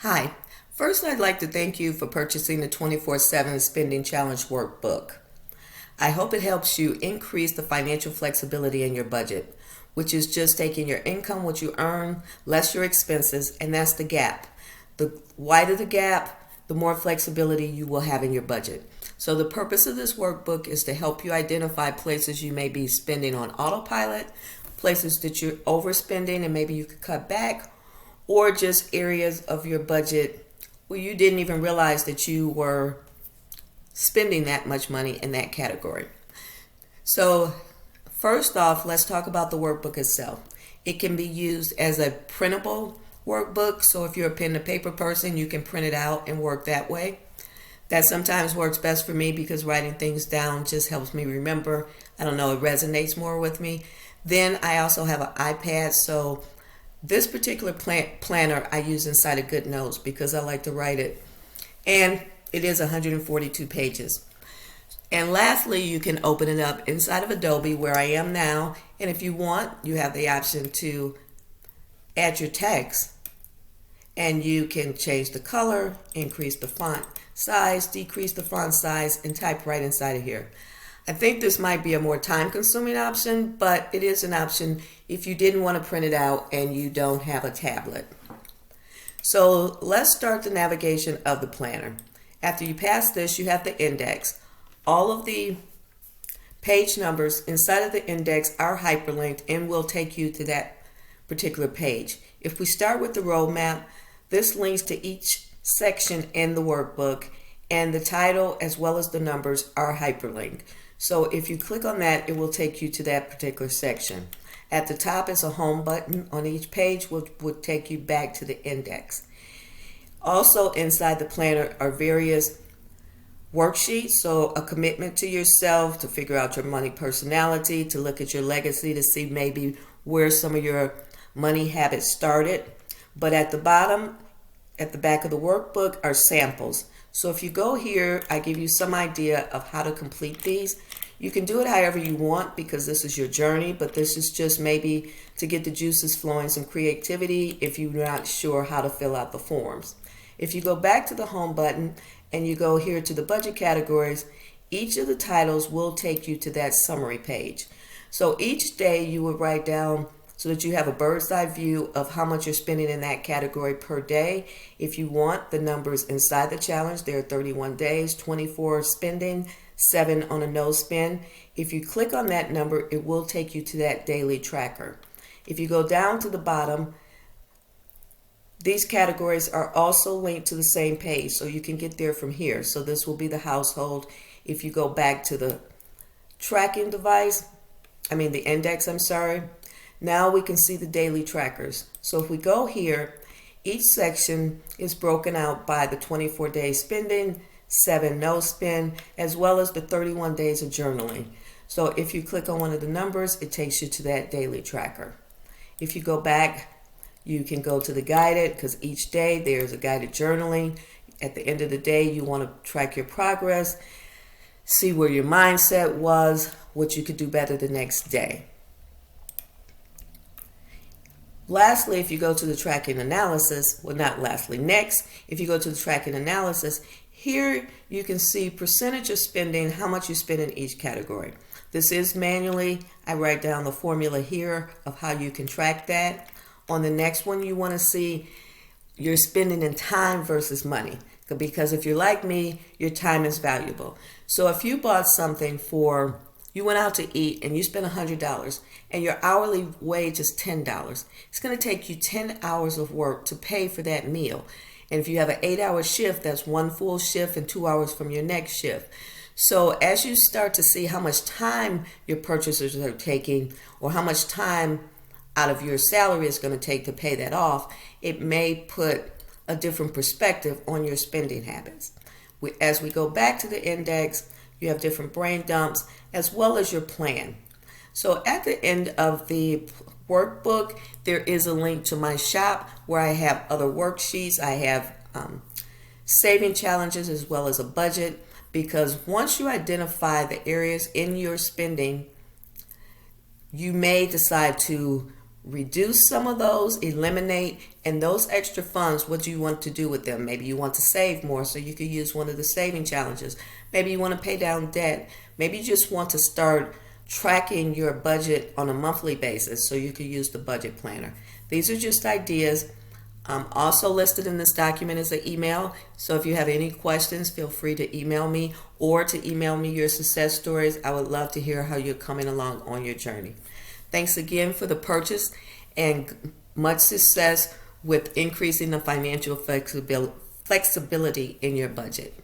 Hi. First, I'd like to thank you for purchasing the 24/7 Spending Challenge Workbook. I hope it helps you increase the financial flexibility in your budget, which is just taking your income, what you earn, less your expenses, and that's the gap. The wider the gap, the more flexibility you will have in your budget. So the purpose of this workbook is to help you identify places you may be spending on autopilot, places that you're overspending and maybe you could cut back, or just areas of your budget where you didn't even realize that you were spending that much money in that category. So, first off, let's talk about the workbook itself. It can be used as a printable workbook, so if you're a pen to paper person, you can print it out and work that way. That sometimes works best for me because writing things down just helps me remember. I don't know, it resonates more with me. Then I also have an iPad, so this particular planner I use inside of GoodNotes because I like to write it. And it is 142 pages. And lastly, you can open it up inside of Adobe where I am now. And if you want, you have the option to add your text. And you can change the color, increase the font size, decrease the font size, and type right inside of here. I think this might be a more time-consuming option, but it is an option if you didn't want to print it out and you don't have a tablet. So let's start the navigation of the planner. After you pass this, you have the index. All of the page numbers inside of the index are hyperlinked and will take you to that particular page. If we start with the roadmap, this links to each section in the workbook, and the title as well as the numbers are hyperlinked. So if you click on that, it will take you to that particular section. At the top is a home button on each page, which would take you back to the index. Also inside the planner are various worksheets, so a commitment to yourself to figure out your money personality, to look at your legacy, to see maybe where some of your money habits started. But at the bottom, at the back of the workbook, are samples. So if you go here, I give you some idea of how to complete these. You can do it however you want because this is your journey, but this is just maybe to get the juices flowing, some creativity if you're not sure how to fill out the forms. If you go back to the home button and you go here to the budget categories, each of the titles will take you to that summary page. So each day you will write down so that you have a bird's eye view of how much you're spending in that category per day. If you want the numbers inside the challenge, there are 31 days, 24 spending, 7 on a no spend. If you click on that number, it will take you to that daily tracker. If you go down to the bottom, these categories are also linked to the same page, so you can get there from here. So this will be the household. If you go back to the tracking device, the index, now we can see the daily trackers. So if we go here, each section is broken out by the 24 days spending, 7 no spend, as well as the 31 days of journaling. So if you click on one of the numbers, it takes you to that daily tracker. If you go back, you can go to the guided because each day there's a guided journaling. At the end of the day, you want to track your progress, see where your mindset was, what you could do better the next day. Lastly, if you go to the tracking analysis, next, if you go to the tracking analysis, here you can see percentage of spending, how much you spend in each category. This is manually. I write down the formula here of how you can track that. On the next one, you want to see your spending in time versus money. Because if you're like me, your time is valuable. So if you bought something you went out to eat and you spent $100 and your hourly wage is $10, it's going to take you 10 hours of work to pay for that meal. And if you have an 8-hour shift, that's one full shift and 2 hours from your next shift. So as you start to see how much time your purchasers are taking or how much time out of your salary is going to take to pay that off, it may put a different perspective on your spending habits. As we go back to the index, you have different brain dumps as well as your plan. So at the end of the workbook, there is a link to my shop where I have other worksheets. I have saving challenges as well as a budget, because once you identify the areas in your spending, you may decide to reduce some of those, eliminate, and those extra funds, what do you want to do with them? Maybe you want to save more, so you could use one of the saving challenges. Maybe you want to pay down debt. Maybe you just want to start tracking your budget on a monthly basis, so you could use the budget planner. These are just ideas. Also listed in this document is an email, so if you have any questions, feel free to email me or to email me your success stories. I would love to hear how you're coming along on your journey. Thanks again for the purchase, and much success with increasing the financial flexibility in your budget.